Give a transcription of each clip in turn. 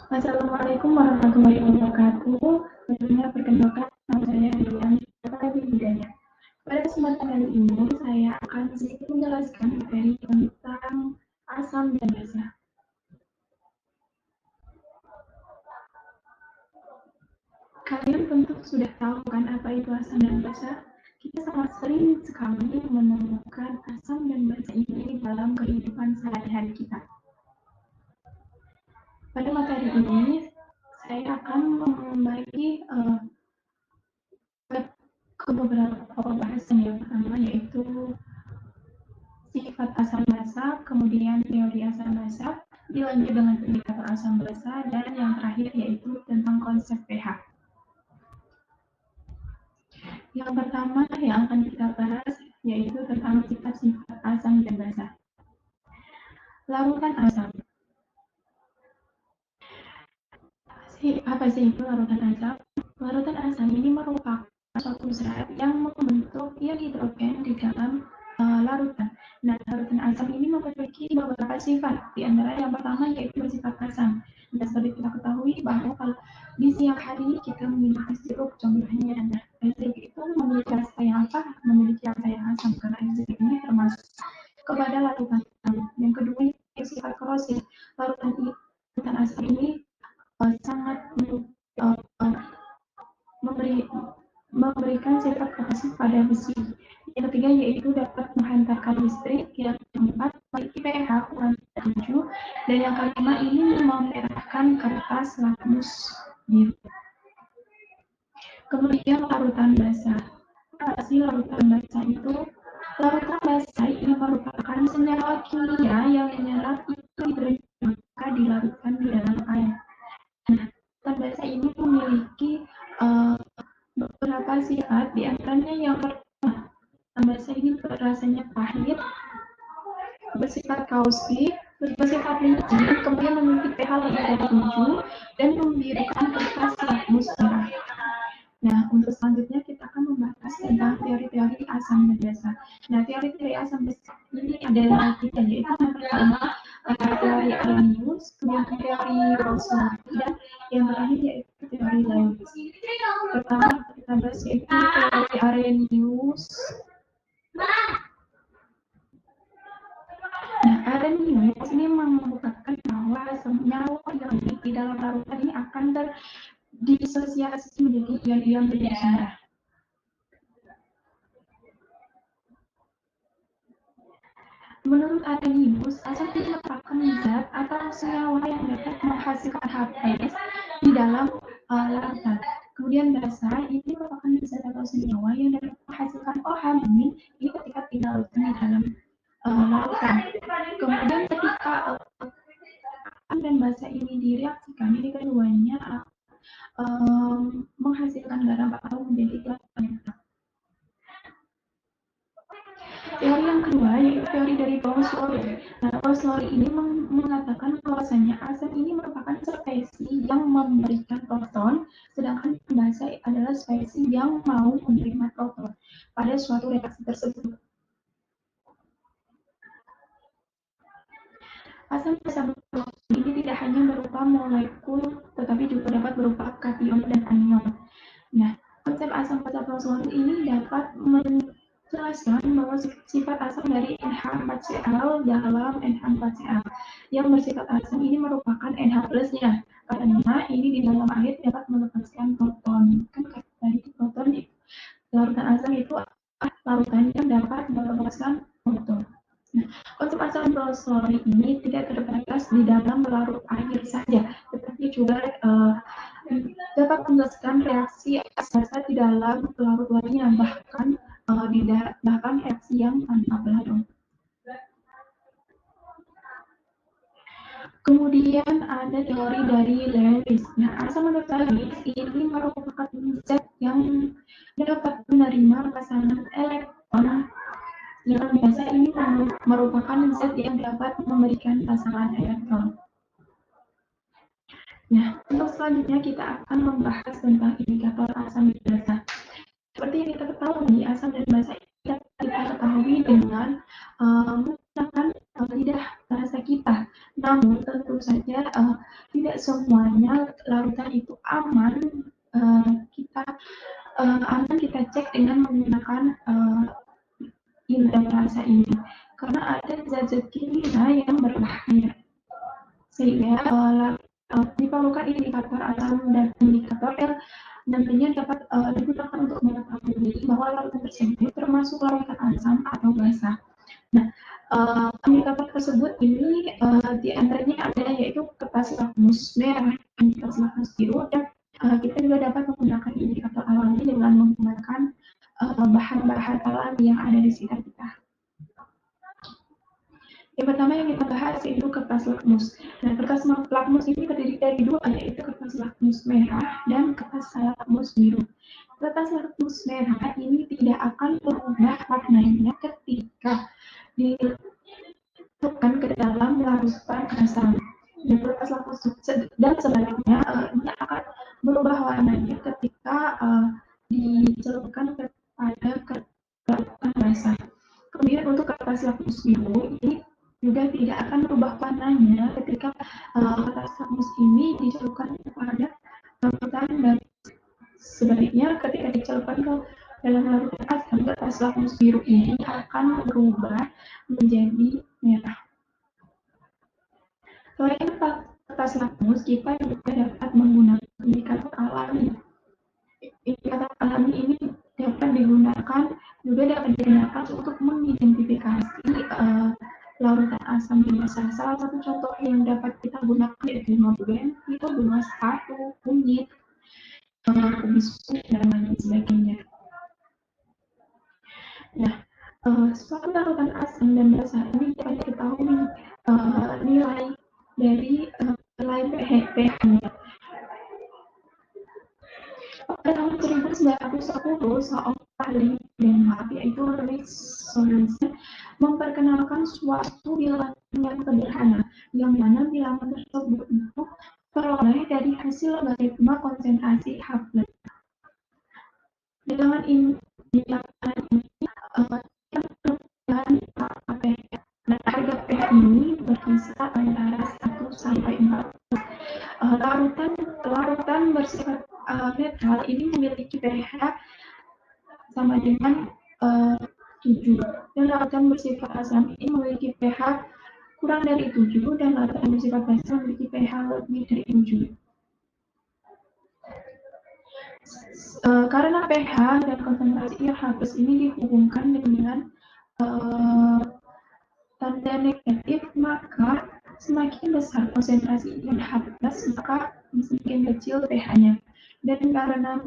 Assalamualaikum warahmatullahi wabarakatuh. Sebelumnya perkenalkan nama saya Dian Pratiwi Hidayat. Pada kesempatan kali ini saya akan sedikit menjelaskan materi tentang asam dan basa. Kalian tentu sudah tahu kan apa itu asam dan basa? Kita sangat sering sekali menemukan asam dan basa ini dalam kehidupan sehari-hari kita. Pada materi ini saya akan membagi ke beberapa pokok bahasan. Yang pertama yaitu sifat asam basa, kemudian teori asam basa, dilanjut dengan indikator asam basa, dan yang terakhir yaitu tentang konsep pH. Yang pertama yang akan kita bahas yaitu tentang sifat-sifat asam dan basa. Larutan asam. Apa sih itu larutan asam? Larutan asam ini merupakan suatu zat yang membentuk ion hidrogen di dalam larutan. Nah, larutan asam ini memiliki beberapa sifat. Di antara yang pertama yaitu bersifat asam. Nah, seperti kita ketahui bahwa kalau di siang hari kita minum es jeruk contohnya. Nah, es jeruk itu memiliki rasa yang apa? Memiliki rasa yang asam karena es jeruk ini termasuk kepada larutan asam. Yang kedua yaitu sifat korosif. Larutan asam ini sangat memberikan sifat korosif pada besi. Yang ketiga yaitu dapat menghantarkan listrik. Yang keempat memiliki pH kurang 7, dan yang kelima ini memerahkan kertas lakmus biru. Kemudian larutan basa. Apa sih larutan basa itu? Larutan basa ini merupakan senyawa kimia yang menyerap hidrogen maka dilarutkan di dalam air. Nah, larutan basa ini memiliki beberapa sifat, di antaranya yang pertama, basa ini rasanya pahit, bersifat kaustik, bersifat licin, kemudian memiliki pH lebih dari 7, dan membirukan kertas lakmus merah. Nah, untuk selanjutnya kita akan membahas tentang teori-teori asam dan basa. Nah, teori-teori asam basa ini adalah tiga, yaitu yang pertama teori Arrhenius, kemudian teori Bronsted, dan yang terakhir yaitu teori Lewis. Pertama kita bahas yaitu teori Arrhenius. Nah, Arrhenius ini mengungkapkan bahwa senyawa yang di dalam larutan ini akan terdisosiasi menjadi ion-ion berjenis merah. Menurut Arrhenius, asam ini merupakan zat atau senyawa yang dapat menghasilkan H+ di dalam larutan. Kemudian basa ini merupakan zat atau senyawa yang dapat menghasilkan OH- ini ketika dilarutkan di dalam larutan. Kemudian ketika asam dan basa ini direaksikan, ini keduanya menghasilkan garam atau menjadi gas penyebab. Teori yang kedua yaitu teori dari Bronsted. Nah, Bronsted ini mengatakan bahwasanya asam ini merupakan spesies yang memberikan proton, sedangkan basa adalah spesies yang mau menerima proton pada suatu reaksi tersebut. Asam basa ini tidak hanya berupa molekul, tetapi juga dapat berupa kation dan anion. Nah, konsep asam basa Bronsted ini dapat menjelaskan bahwa sifat asam dari NH4Cl dalam NH4Cl yang bersifat asam ini merupakan NH+-nya, karena ini di dalam air dapat melepaskan proton. Kan tadi proton itu larutan asam itu larutan yang dapat melepaskan proton. Nah, konsep asam Bronsted ini tidak terbatas di dalam larut air saja, tetapi juga dapat menjelaskan reaksi basa di dalam larut lainnya, bahkan reaksi yang tanpa pelarut. Kemudian ada teori dari Lewis. Nah, asam menurut Lewis ini merupakan zat yang dapat menerima pasangan elektron. Yang biasa ini merupakan zat yang dapat memberikan pasangan elektron. Nah, untuk selanjutnya kita akan membahas tentang indikator asam dan basa. Seperti yang kita ketahui, asam dan basa dapat kita ketahui dengan menggunakan lidah bahasa kita. Namun, tentu tentu saja tidak semuanya larutan itu aman. Aman kita cek dengan menggunakan indera perasa ini, karena ada zat-zat kimia yang berbahaya, sehingga diperlukan indikator asam dan indikator L nantinya dapat digunakan untuk mengetahui bahwa larutan tersebut termasuk larutan asam atau basa. Nah, indikator tersebut ini diantaranya ada yaitu kertas lakmus merah, kertas lakmus biru, dan kita juga dapat menggunakan indikator alami dengan menggunakan bahan-bahan alami yang ada di sekitar kita. Yang pertama yang kita bahas yaitu kertas lakmus. Nah, kertas lakmus ini terdiri dari dua, yaitu kertas lakmus merah dan kertas lakmus biru. Kertas lakmus merah ini tidak akan berubah warnanya ketika dimasukkan ke dalam larutan asam. Dan kertas lakmus dan sebaliknya ini akan berubah warnanya ketika dicelupkan kepada larutan basah. Kemudian untuk kertas lakmus biru ini juga tidak akan berubah warnanya ketika kertas lakmus ini dicelupkan kepada larutan basah. Sebaliknya, ketika dicelupkan ke dalam larutan asam, kertas lakmus biru ini akan berubah menjadi merah. Selain kertas lakmus, kita juga dapat menggunakan indikator alami. Indikator alami ini dapat digunakan untuk mengidentifikasi larutan asam dan basa. Salah satu contoh yang dapat kita gunakan yaitu hemoglobin, itu bunga satu, kunyit, kubis dan lain sebagainya. Nah, suatu larutan asam dan basa ini dapat diketahui nilai dari nilai pH-nya. Pada tahun 1910, seorang ahli Denmark yaitu Ries Sørensen memperkenalkan suatu bilangan yang sederhana, yang mana bilangan tersebut itu peroleh dari hasil logaritma konsentrasi H+. Bilangan ini harga pH ini berkisar antara 1 sampai 4. Larutan bersifat netral ini memiliki pH sama dengan 7, dan larutan bersifat asam ini memiliki pH kurang dari 7, dan larutan bersifat basa memiliki pH lebih dari 7. Karena pH dan konsentrasi H+ ini dihubungkan dengan tanda negatif, maka semakin besar konsentrasi ion H+, maka semakin kecil pH-nya. Dan karena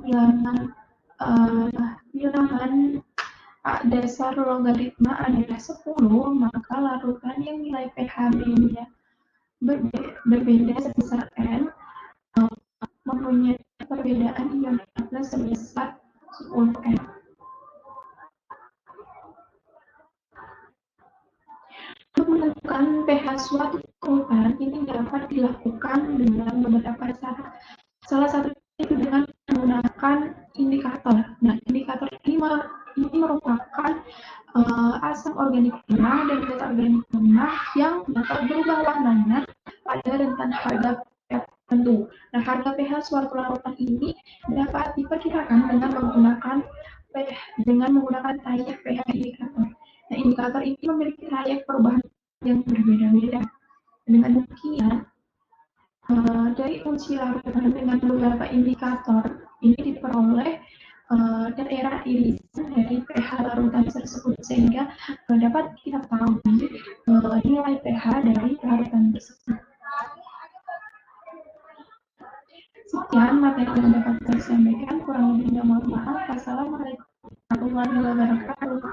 bilangan dasar logaritma adalah 10, maka larutan yang nilai pH-nya berbeda sebesar N mempunyai perbedaan ion H+ sebesar 10 N. Untuk menentukan pH suatu larutan ini dapat dilakukan dengan beberapa cara. Salah satunya itu dengan menggunakan indikator. Nah, indikator ini merupakan asam organik lemah dan zat organik lemah yang dapat berubah warnanya pada rentan harga pH tertentu. Nah, harga pH suatu larutan ini dapat diperkirakan dengan menggunakan trayek pH indikator. Nah, indikator ini memiliki trayek perubahan yang berbeda-beda. Dengan demikian, dari uji larutan dengan beberapa indikator ini diperoleh daerah irisan dari pH larutan tersebut, sehingga dapat kita tahu nilai pH dari larutan tersebut. Sekian materi yang dapat saya sampaikan, kurang lebihnya mohon maaf. Wassalamualaikum warahmatullahi wabarakatuh.